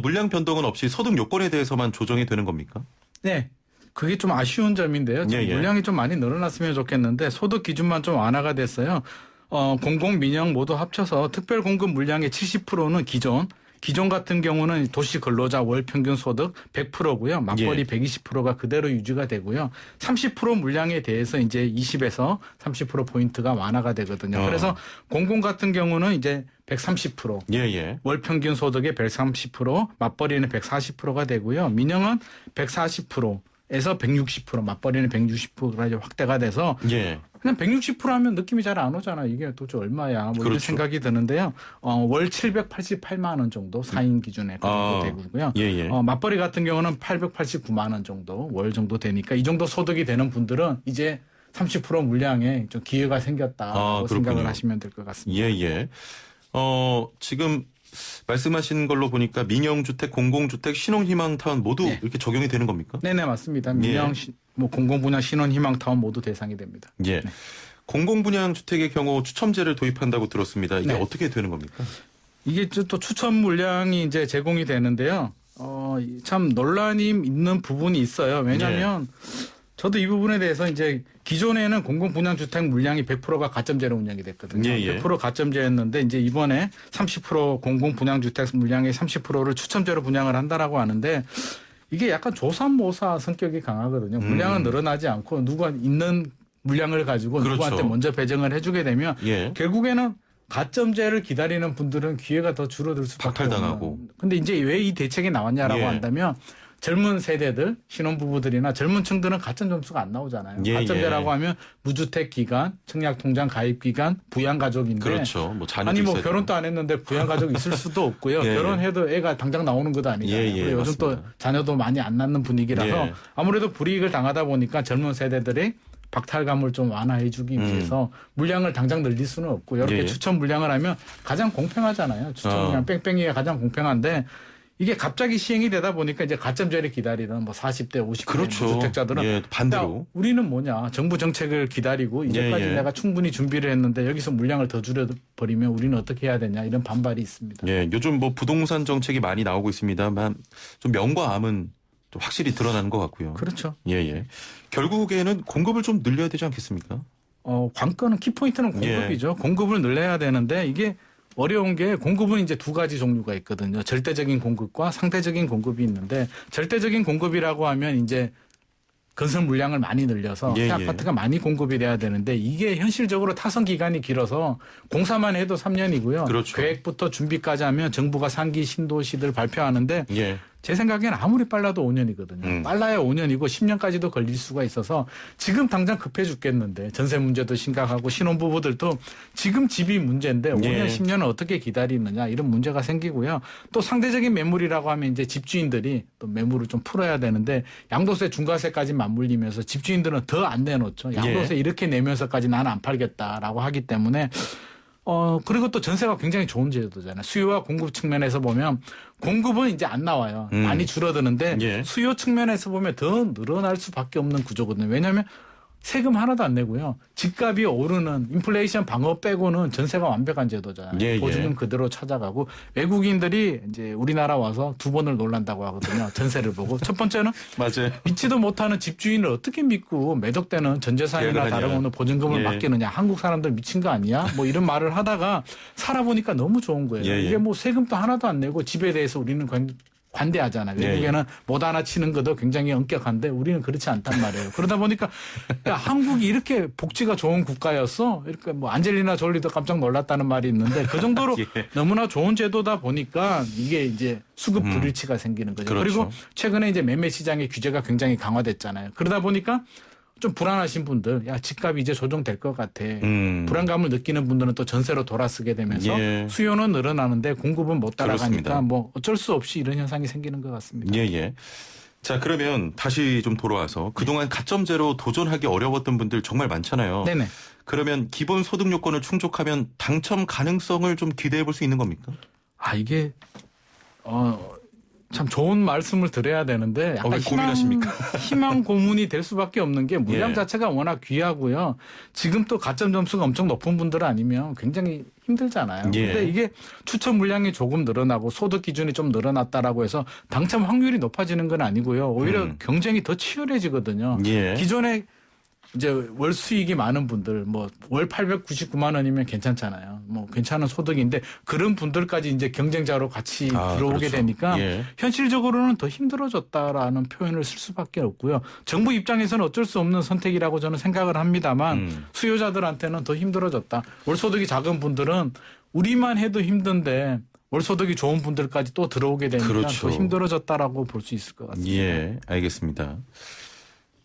물량 변동은 없이 소득 요건에 대해서만 조정이 되는 겁니까? 네. 그게 좀 아쉬운 점인데요. 물량이 좀 많이 늘어났으면 좋겠는데 소득 기준만 좀 완화가 됐어요. 공공, 민영 모두 합쳐서 특별 공급 물량의 70%는 기존 같은 경우는 도시 근로자 월 평균 소득 100%고요. 맞벌이 120%가 그대로 유지가 되고요. 30% 물량에 대해서 이제 20에서 30% 포인트가 완화가 되거든요. 그래서 공공 같은 경우는 이제 130%. 월 평균 소득의 130%, 맞벌이는 140%가 되고요. 민영은 140%에서 160%, 맞벌이는 160%까지 확대가 돼서 그냥 160% 하면 느낌이 잘 안 오잖아요. 이게 도대체 얼마야? 뭐 이런 생각이 드는데요. 월 788만 원 정도 4인 기준에 되고요. 맞벌이 같은 경우는 889만 원 정도 월 정도 되니까 이 정도 소득이 되는 분들은 이제 30% 물량에 좀 기회가 생겼다고 생각을 하시면 될 것 같습니다. 지금 말씀하신 걸로 보니까 민영주택, 공공주택, 신혼희망타운 모두 이렇게 적용이 되는 겁니까? 네네, 맞습니다. 민영, 공공분양, 신혼희망타운 모두 대상이 됩니다. 공공분양주택의 경우 추첨제를 도입한다고 들었습니다. 이게 어떻게 되는 겁니까? 이게 또 추첨 물량이 이제 제공이 되는데요. 참 논란이 있는 부분이 있어요. 왜냐하면 저도 이 부분에 대해서 이제 기존에는 공공분양주택 물량이 100%가 가점제로 운영이 됐거든요. 100% 가점제였는데 이제 이번에 30% 공공분양주택 물량의 30%를 추첨제로 분양을 한다라고 하는데 이게 약간 조삼모사 성격이 강하거든요. 물량은 늘어나지 않고 누가 있는 물량을 가지고 누구한테 먼저 배정을 해주게 되면 결국에는 가점제를 기다리는 분들은 기회가 더 줄어들 수밖에 박탈당하고. 근데 이제 왜 이 대책이 나왔냐라고 한다면 젊은 세대들, 신혼부부들이나 젊은 층들은 가점 점수가 안 나오잖아요. 가점제라고 하면 무주택 기간, 청약통장 가입 기간, 부양가족인데. 그렇죠. 뭐 자녀도 아니 뭐 있어야 결혼도 안 했는데 부양가족 있을 수도 없고요. 결혼해도 애가 당장 나오는 것도 아니잖아요. 그리고 요즘 또 자녀도 많이 안 낳는 분위기라서 아무래도 불이익을 당하다 보니까 젊은 세대들이 박탈감을 좀 완화해 주기 위해서 물량을 당장 늘릴 수는 없고 이렇게 추천 물량을 하면 가장 공평하잖아요. 추천 물량 뺑뺑이가 가장 공평한데 이게 갑자기 시행이 되다 보니까 이제 가점제를 기다리는 뭐 40대, 50대 주택자들은 반대로 우리는 뭐냐 정부 정책을 기다리고 이제까지 내가 충분히 준비를 했는데 여기서 물량을 더 줄여버리면 우리는 어떻게 해야 되냐 이런 반발이 있습니다. 요즘 뭐 부동산 정책이 많이 나오고 있습니다만 좀 명과 암은 좀 확실히 드러나는 것 같고요. 그렇죠. 결국에는 공급을 좀 늘려야 되지 않겠습니까? 관건은 키포인트는 공급이죠. 공급을 늘려야 되는데 이게 어려운 게 공급은 이제 두 가지 종류가 있거든요. 절대적인 공급과 상대적인 공급이 있는데 절대적인 공급이라고 하면 이제 건설 물량을 많이 늘려서 새 아파트가 많이 공급이 돼야 되는데 이게 현실적으로 타선 기간이 길어서 공사만 해도 3년이고요. 계획부터 준비까지 하면 정부가 상기 신도시들 발표하는데 제 생각에는 아무리 빨라도 5년이거든요. 빨라야 5년이고 10년까지도 걸릴 수가 있어서 지금 당장 급해 죽겠는데 전세 문제도 심각하고 신혼부부들도 지금 집이 문제인데 5년, 10년을 어떻게 기다리느냐 이런 문제가 생기고요. 또 상대적인 매물이라고 하면 이제 집주인들이 또 매물을 좀 풀어야 되는데 양도세, 중과세까지 맞물리면서 집주인들은 더 안 내놓죠. 양도세 이렇게 내면서까지 나는 안 팔겠다라고 하기 때문에 그리고 또 전세가 굉장히 좋은 제도잖아요. 수요와 공급 측면에서 보면 공급은 이제 안 나와요. 많이 줄어드는데 수요 측면에서 보면 더 늘어날 수밖에 없는 구조거든요. 왜냐하면 세금 하나도 안 내고요. 집값이 오르는 인플레이션 방어 빼고는 전세가 완벽한 제도잖아요. 보증금 그대로 찾아가고 외국인들이 이제 우리나라 와서 두 번을 놀란다고 하거든요. 전세를 보고. 첫 번째는 믿지도 못하는 집주인을 어떻게 믿고 매덕되는 전재산이나 다름없는 보증금을 맡기느냐. 한국 사람들 미친 거 아니야? 뭐 이런 말을 하다가 살아보니까 너무 좋은 거예요. 이게 뭐 세금도 하나도 안 내고 집에 대해서 우리는 관대하잖아요. 외국에는 못 하나 치는 것도 굉장히 엄격한데 우리는 그렇지 않단 말이에요. 그러다 보니까 야, 한국이 이렇게 복지가 좋은 국가였어? 이렇게 뭐 안젤리나 졸리도 깜짝 놀랐다는 말이 있는데 그 정도로 너무나 좋은 제도다 보니까 이게 이제 수급 불일치가 생기는 거죠. 그리고 최근에 이제 매매 시장의 규제가 굉장히 강화됐잖아요. 그러다 보니까 좀 불안하신 분들, 야, 집값이 이제 조정될 것 같아. 불안감을 느끼는 분들은 또 전세로 돌아서게 되면서 수요는 늘어나는데 공급은 못 따라가니까 뭐 어쩔 수 없이 이런 현상이 생기는 것 같습니다. 자, 그러면 다시 좀 돌아와서 그동안 가점제로 도전하기 어려웠던 분들 정말 많잖아요. 네네. 그러면 기본 소득 요건을 충족하면 당첨 가능성을 좀 기대해 볼 수 있는 겁니까? 이게 참 좋은 말씀을 드려야 되는데 왜 고민하십니까? 희망 고문이 될 수밖에 없는 게 물량 예. 자체가 워낙 귀하고요. 지금 또 가점 점수가 엄청 높은 분들 아니면 굉장히 힘들잖아요. 예. 근데 이게 추천 물량이 조금 늘어나고 소득 기준이 좀 늘어났다라고 해서 당첨 확률이 높아지는 건 아니고요. 오히려 경쟁이 더 치열해지거든요. 예. 기존에 이제 월 수익이 많은 분들 뭐 월 899만 원이면 괜찮잖아요. 뭐 괜찮은 소득인데 그런 분들까지 이제 경쟁자로 같이 들어오게 그렇죠. 되니까 예. 현실적으로는 더 힘들어졌다라는 표현을 쓸 수밖에 없고요. 정부 입장에서는 어쩔 수 없는 선택이라고 저는 생각을 합니다만 수요자들한테는 더 힘들어졌다. 월 소득이 작은 분들은 우리만 해도 힘든데 월 소득이 좋은 분들까지 또 들어오게 되니까 그렇죠. 더 힘들어졌다라고 볼 수 있을 것 같습니다. 예, 알겠습니다.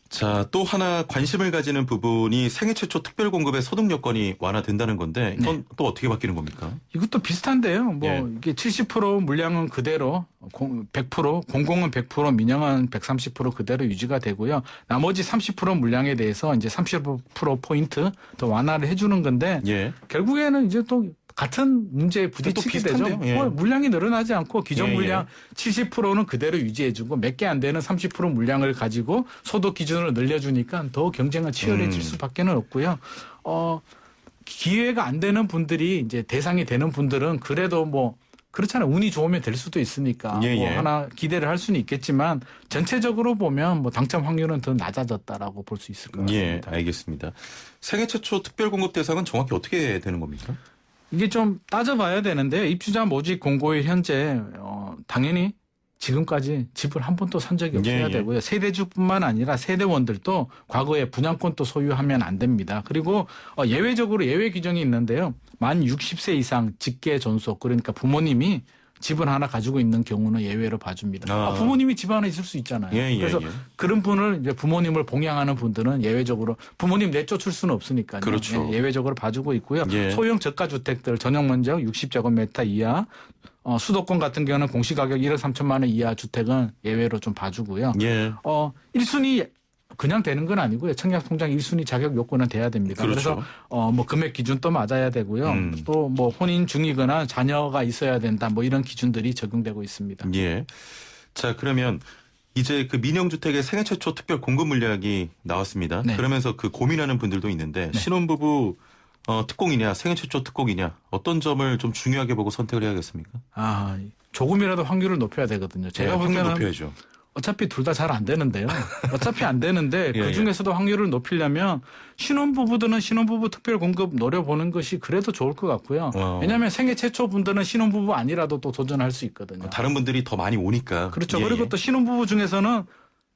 자, 또 하나 관심을 가지는 부분이 생애 최초 특별 공급의 소득 요건이 완화된다는 건데 이건 또 어떻게 바뀌는 겁니까? 이것도 비슷한데요. 뭐 예. 이게 70% 물량은 그대로 100%, 공공은 100%, 민영은 130% 그대로 유지가 되고요. 나머지 30% 물량에 대해서 이제 30% 포인트 더 완화를 해주는 건데 예. 결국에는 이제 또 같은 문제에 부딪히게 되죠. 비슷한데요? 예. 뭐 물량이 늘어나지 않고 기존 예, 물량 70%는 그대로 유지해주고 몇 개 안 되는 30% 물량을 가지고 소득 기준을 늘려주니까 더 경쟁은 치열해질 수밖에는 없고요. 기회가 안 되는 분들이 이제 대상이 되는 분들은 그래도 뭐 그렇잖아요. 운이 좋으면 될 수도 있으니까 예, 뭐 예. 하나 기대를 할 수는 있겠지만 전체적으로 보면 뭐 당첨 확률은 더 낮아졌다라고 볼 수 있을 것 같습니다. 예, 알겠습니다. 생애 최초 특별 공급 대상은 정확히 어떻게 되는 겁니까? 이게 좀 따져봐야 되는데요. 입주자 모집 공고일 현재 당연히 지금까지 집을 한 번도 산 적이 없어야 예. 되고요. 세대주뿐만 아니라 세대원들도 과거에 분양권도 소유하면 안 됩니다. 그리고 예외적으로 예외 규정이 있는데요. 만 60세 이상 직계 존속 그러니까 부모님이 집을 하나 가지고 있는 경우는 예외로 봐줍니다. 부모님이 집 하나 있을 수 있잖아요. 예, 예, 그래서 예. 그런 분을 이제 부모님을 봉양하는 분들은 예외적으로 부모님 내쫓을 수는 없으니까요. 그렇죠. 예, 예외적으로 봐주고 있고요. 예. 소형 저가 주택들 전용 면적 60제곱미터 이하 수도권 같은 경우는 공시가격 1억 3천만 원 이하 주택은 예외로 좀 봐주고요. 예. 1순위 그냥 되는 건 아니고요. 청약통장 1순위 자격 요건은 돼야 됩니다. 그렇죠. 그래서 뭐 금액 기준도 맞아야 되고요. 또 뭐 혼인 중이거나 자녀가 있어야 된다. 뭐 이런 기준들이 적용되고 있습니다. 예. 자, 그러면 이제 그 민영주택의 생애 최초 특별 공급 물량이 나왔습니다. 네. 그러면서 그 고민하는 분들도 있는데 신혼부부 특공이냐 생애 최초 특공이냐 어떤 점을 좀 중요하게 보고 선택을 해야겠습니까? 조금이라도 확률을 높여야 되거든요. 제가 볼 확률 때는 높여야죠. 어차피 둘 다 잘 안 되는데요. 어차피 안 되는데 예, 그중에서도 확률을 높이려면 신혼부부들은 신혼부부 특별 공급 노려보는 것이 그래도 좋을 것 같고요. 왜냐하면 생애 최초 분들은 신혼부부 아니라도 또 도전할 수 있거든요. 다른 분들이 더 많이 오니까. 그렇죠. 예, 그리고 예. 또 신혼부부 중에서는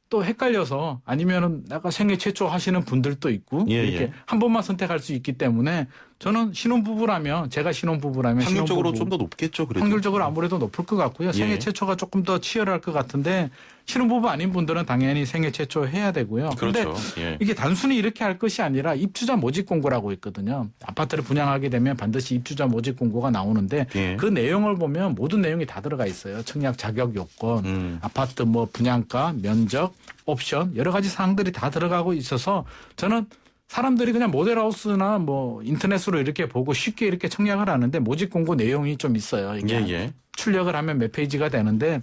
또 헷갈려서 아니면은 내가 생애 최초 하시는 분들도 있고 예, 이렇게 예. 한 번만 선택할 수 있기 때문에 저는 신혼부부라면 제가 신혼부부라면 확률적으로 신혼부부 좀 더 높겠죠. 그래도. 확률적으로 아무래도 높을 것 같고요. 생애 예. 최초가 조금 더 치열할 것 같은데 신혼부부 아닌 분들은 당연히 생애 최초 해야 되고요. 그런데 그렇죠. 예. 이게 단순히 이렇게 할 것이 아니라 입주자 모집 공고라고 있거든요. 아파트를 분양하게 되면 반드시 입주자 모집 공고가 나오는데 예. 그 내용을 보면 모든 내용이 다 들어가 있어요. 청약 자격 요건, 아파트 뭐 분양가, 면적, 옵션 여러 가지 사항들이 다 들어가고 있어서 저는 사람들이 그냥 모델하우스나 뭐 인터넷으로 이렇게 보고 쉽게 이렇게 청약을 하는데 모집 공고 내용이 좀 있어요. 이게 예. 출력을 하면 몇 페이지가 되는데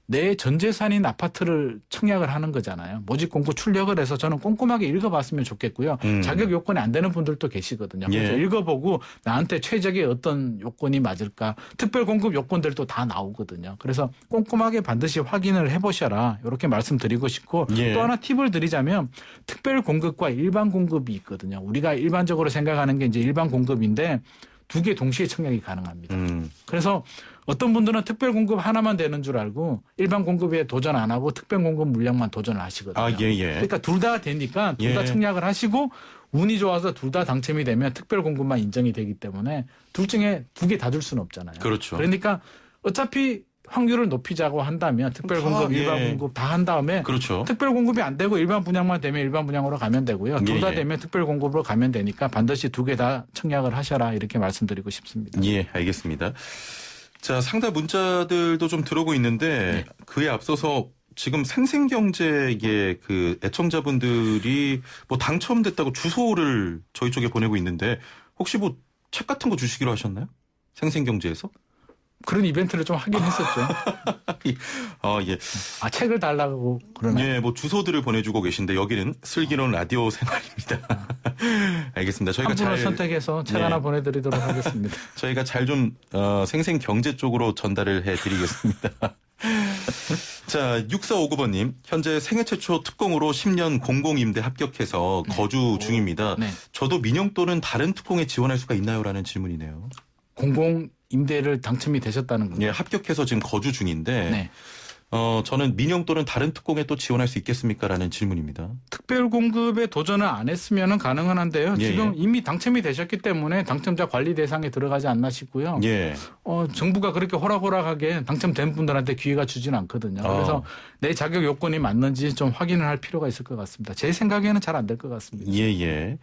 내 전 재산인 아파트를 청약을 하는 거잖아요. 모집 공고 출력을 해서 저는 꼼꼼하게 읽어봤으면 좋겠고요. 자격 요건이 안 되는 분들도 계시거든요. 그래서 예. 읽어보고 나한테 최적의 어떤 요건이 맞을까. 특별 공급 요건들도 다 나오거든요. 그래서 꼼꼼하게 반드시 확인을 해보셔라. 이렇게 말씀드리고 싶고 예. 또 하나 팁을 드리자면 특별 공급과 일반 공급이 있거든요. 우리가 일반적으로 생각하는 게 이제 일반 공급인데 두 개 동시에 청약이 가능합니다. 그래서 어떤 분들은 특별 공급 하나만 되는 줄 알고 일반 공급에 도전 안 하고 특별 공급 물량만 도전을 하시거든요. 예. 그러니까 둘 다 되니까 둘 다 예. 청약을 하시고 운이 좋아서 둘 다 당첨이 되면 특별 공급만 인정이 되기 때문에 둘 중에 두 개 다 줄 수는 없잖아요. 그렇죠. 그러니까 어차피 확률을 높이자고 한다면 특별 공급, 예. 일반 공급 다 한 다음에 그렇죠. 특별 공급이 안 되고 일반 분양만 되면 일반 분양으로 가면 되고요. 둘 다 예. 되면 특별 공급으로 가면 되니까 반드시 두 개 다 청약을 하셔라 이렇게 말씀드리고 싶습니다. 예, 알겠습니다. 자, 상담 문자들도 좀 들어오고 있는데 그에 앞서서 지금 생생경제의 그 애청자분들이 뭐 당첨됐다고 주소를 저희 쪽에 보내고 있는데 혹시 뭐 책 같은 거 주시기로 하셨나요? 생생경제에서? 그런 이벤트를 좀 하긴 했었죠. 예. 책을 달라고 그러나요? 예, 뭐 주소들을 보내주고 계신데 여기는 슬기로운 라디오 생활입니다. 알겠습니다. 저희가 한 분을 잘 선택해서 책 네. 하나 보내드리도록 하겠습니다. 저희가 잘 좀 생생경제 쪽으로 전달을 해드리겠습니다. 자, 6459번님. 현재 생애 최초 특공으로 10년 공공임대 합격해서 거주 중입니다. 네. 저도 민영 또는 다른 특공에 지원할 수가 있나요? 라는 질문이네요. 공공 임대를 당첨이 되셨다는 건가요? 예, 합격해서 지금 거주 중인데 네. 저는 민영 또는 다른 특공에 또 지원할 수 있겠습니까? 라는 질문입니다. 특별 공급에 도전을 안 했으면 가능은 한데요. 예, 지금 예. 이미 당첨이 되셨기 때문에 당첨자 관리 대상에 들어가지 않나 싶고요. 예. 정부가 그렇게 호락호락하게 당첨된 분들한테 기회가 주지는 않거든요. 그래서 내 자격 요건이 맞는지 좀 확인을 할 필요가 있을 것 같습니다. 제 생각에는 잘 안 될 것 같습니다. 예, 예.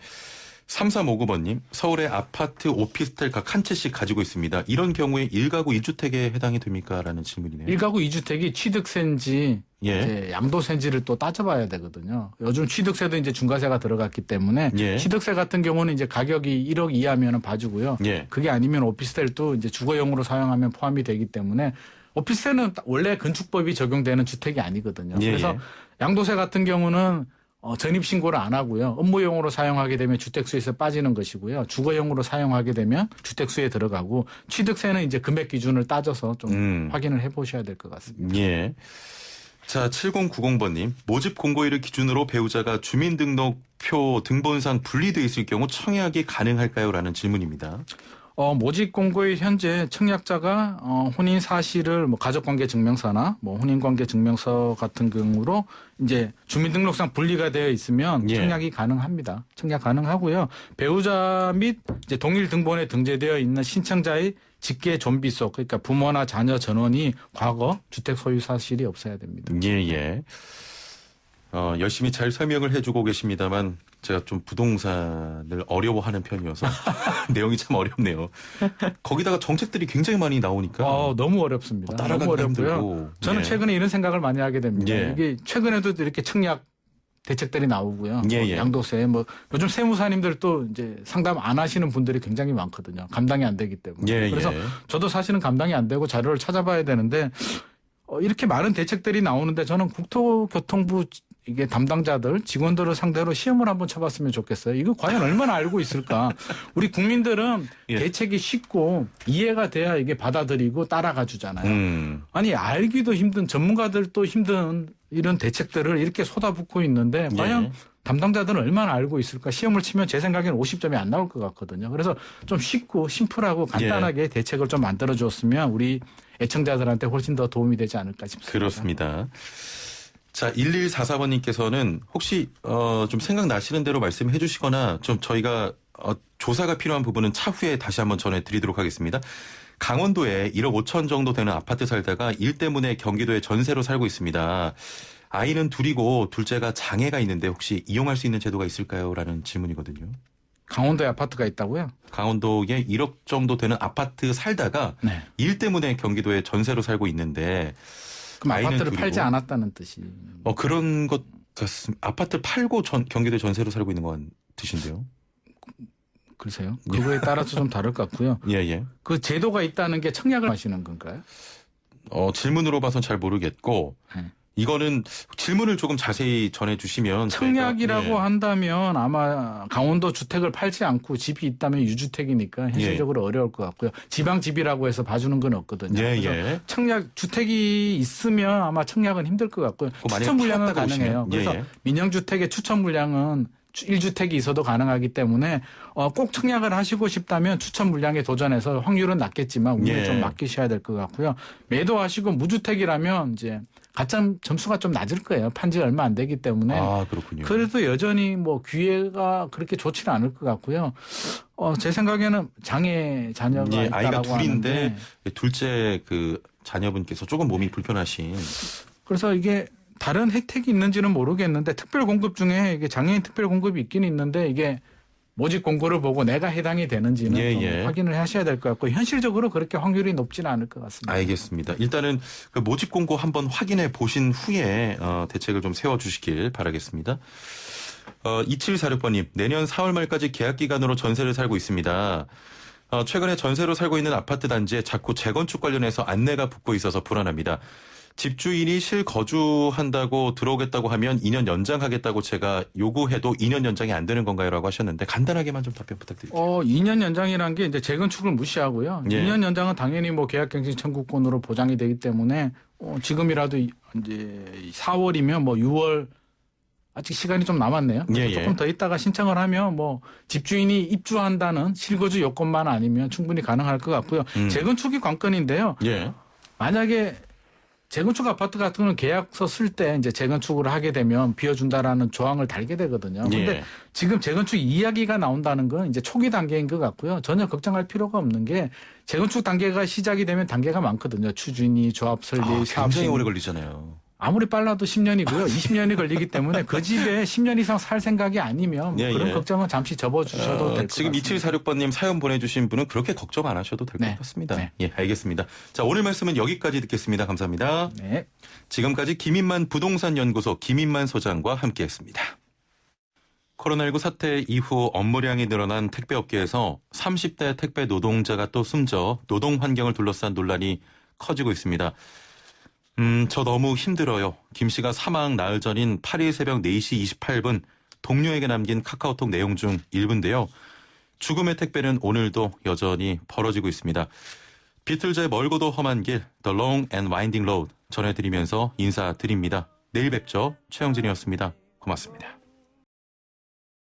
3359번님, 서울의 아파트 오피스텔 각 한 채씩 가지고 있습니다. 이런 경우에 1가구 1주택에 해당이 됩니까? 라는 질문이네요. 1가구 2주택이 취득세인지 예. 이제 양도세인지를 또 따져봐야 되거든요. 요즘 취득세도 이제 중과세가 들어갔기 때문에 예. 취득세 같은 경우는 이제 가격이 1억 이하면 봐주고요. 예. 그게 아니면 오피스텔도 이제 주거용으로 사용하면 포함이 되기 때문에 오피스텔은 원래 건축법이 적용되는 주택이 아니거든요. 예, 그래서 예. 양도세 같은 경우는 전입신고를 안 하고요. 업무용으로 사용하게 되면 주택수에서 빠지는 것이고요. 주거용으로 사용하게 되면 주택수에 들어가고 취득세는 이제 금액 기준을 따져서 좀 확인을 해보셔야 될 것 같습니다. 예. 자, 7090번님. 모집 공고일을 기준으로 배우자가 주민등록표 등본상 분리되어 있을 경우 청약이 가능할까요? 라는 질문입니다. 모집 공고일 현재 청약자가 혼인 사실을 뭐 가족관계 증명서나 뭐 혼인관계 증명서 같은 경우로 이제 주민등록상 분리가 되어 있으면 예. 청약이 가능합니다. 청약 가능하고요. 배우자 및 이제 동일 등본에 등재되어 있는 신청자의 직계 존비속, 그러니까 부모나 자녀 전원이 과거 주택 소유 사실이 없어야 됩니다. 예, 예. 열심히 잘 설명을 해주고 계십니다만 제가 좀 부동산을 어려워하는 편이어서 내용이 참 어렵네요. 거기다가 정책들이 굉장히 많이 나오니까 너무 어렵습니다. 따라가기 너무 어렵고요. 힘들고. 저는 예. 최근에 이런 생각을 많이 하게 됩니다. 예. 이게 최근에도 이렇게 청약 대책들이 나오고요. 예, 뭐 예. 양도세, 뭐 요즘 세무사님들도 이제 상담 안 하시는 분들이 굉장히 많거든요. 감당이 안 되기 때문에. 예, 그래서 예. 저도 사실은 감당이 안 되고 자료를 찾아봐야 되는데 이렇게 많은 대책들이 나오는데 저는 국토교통부 이게 담당자들, 직원들을 상대로 시험을 한번 쳐봤으면 좋겠어요. 이거 과연 얼마나 알고 있을까? 우리 국민들은 예. 대책이 쉽고 이해가 돼야 이게 받아들이고 따라가 주잖아요. 아니 알기도 힘든 전문가들도 힘든 이런 대책들을 이렇게 쏟아붓고 있는데 과연 예. 담당자들은 얼마나 알고 있을까? 시험을 치면 제 생각에는 50점이 안 나올 것 같거든요. 그래서 좀 쉽고 심플하고 간단하게 대책을 좀 만들어 줬으면 우리 애청자들한테 훨씬 더 도움이 되지 않을까 싶습니다. 그렇습니다. 자, 1144번님께서는 혹시 좀 생각나시는 대로 말씀해 주시거나 좀 저희가 조사가 필요한 부분은 차후에 다시 한번 전해드리도록 하겠습니다. 강원도에 1억 5천 정도 되는 아파트 살다가 일 때문에 경기도에 전세로 살고 있습니다. 아이는 둘이고 둘째가 장애가 있는데 혹시 이용할 수 있는 제도가 있을까요? 라는 질문이거든요. 강원도에 아파트가 있다고요? 강원도에 1억 정도 되는 아파트 살다가 네. 일 때문에 경기도에 전세로 살고 있는데 그럼 아이는 아파트를 둘이고. 팔지 않았다는 뜻이. 그런 것 같습니다. 아파트를 팔고 경기도에 전세로 살고 있는 건 뜻인데요. 글쎄요. 그거에 따라서 좀 다를 것 같고요. 예, 예. 그 제도가 있다는 게 청약을 하시는 건가요? 질문으로 봐선 잘 모르겠고 네. 이거는 질문을 조금 자세히 전해주시면 청약이라고 저희가, 예. 한다면 아마 강원도 주택을 팔지 않고 집이 있다면 유주택이니까 현실적으로 어려울 것 같고요. 지방집이라고 해서 봐주는 건 없거든요. 예, 그래서 예. 청약 주택이 있으면 아마 청약은 힘들 것 같고요. 만약에 추천 물량은 팔았다고 가능해요. 오시면. 그래서 예, 예. 민영주택의 추천 물량은 1주택이 있어도 가능하기 때문에 꼭 청약을 하시고 싶다면 추천 물량에 도전해서 확률은 낮겠지만 운에 예. 좀 맡기셔야 될 것 같고요. 매도하시고 무주택이라면 이제 가점 점수가 좀 낮을 거예요. 판지 얼마 안 되기 때문에. 아, 그렇군요. 그래도 여전히 뭐 기회가 그렇게 좋지는 않을 것 같고요. 제 생각에는 장애 자녀가 예, 있다라고 아이가 둘인데 하는데 둘째 그 자녀분께서 조금 몸이 불편하신. 그래서 이게 다른 혜택이 있는지는 모르겠는데 특별 공급 중에 이게 장애인 특별 공급이 있긴 있는데 이게 모집 공고를 보고 내가 해당이 되는지는 예, 좀 예. 확인을 하셔야 될 것 같고 현실적으로 그렇게 확률이 높지는 않을 것 같습니다. 알겠습니다. 일단은 그 모집 공고 한번 확인해 보신 후에 대책을 좀 세워주시길 바라겠습니다. 2746번님, 내년 4월 말까지 계약 기간으로 전세를 살고 있습니다. 최근에 전세로 살고 있는 아파트 단지에 자꾸 재건축 관련해서 안내가 붙고 있어서 불안합니다. 집주인이 실거주한다고 들어오겠다고 하면 2년 연장하겠다고 제가 요구해도 2년 연장이 안 되는 건가요? 라고 하셨는데 간단하게만 좀 답변 부탁드릴게요. 2년 연장이라는 게 이제 재건축을 무시하고요. 예. 2년 연장은 당연히 뭐 계약갱신 청구권으로 보장이 되기 때문에 지금이라도 이제 4월이면 뭐 6월 아직 시간이 좀 남았네요. 예, 예. 조금 더 있다가 신청을 하면 뭐 집주인이 입주한다는 실거주 요건만 아니면 충분히 가능할 것 같고요. 재건축이 관건인데요. 예. 만약에 재건축 아파트 같은 경우는 계약서 쓸 때 이제 재건축을 하게 되면 비워준다라는 조항을 달게 되거든요. 그런데 예. 지금 재건축 이야기가 나온다는 건 이제 초기 단계인 것 같고요. 전혀 걱정할 필요가 없는 게 재건축 단계가 시작이 되면 단계가 많거든요. 추진위, 조합 설립, 사업 굉장히 시행. 오래 걸리잖아요. 아무리 빨라도 10년이고요. 20년이 걸리기 때문에 그 집에 10년 이상 살 생각이 아니면 뭐 예, 그런 예. 걱정은 잠시 접어주셔도 될 것 지금 같습니다. 2746번님 사연 보내주신 분은 그렇게 걱정 안 하셔도 될 것 네. 같습니다. 네. 예, 알겠습니다. 자, 오늘 말씀은 여기까지 듣겠습니다. 감사합니다. 네. 지금까지 김인만 부동산 연구소 김인만 소장과 함께했습니다. 코로나19 사태 이후 업무량이 늘어난 택배업계에서 30대 택배 노동자가 또 숨져 노동 환경을 둘러싼 논란이 커지고 있습니다. 저 너무 힘들어요. 김 씨가 사망 나흘 전인 8일 새벽 4시 28분 동료에게 남긴 카카오톡 내용 중 일부인데요. 죽음의 택배는 오늘도 여전히 벌어지고 있습니다. 비틀즈의 멀고도 험한 길, The Long and Winding Road 전해드리면서 인사드립니다. 내일 뵙죠. 최영진이었습니다. 고맙습니다.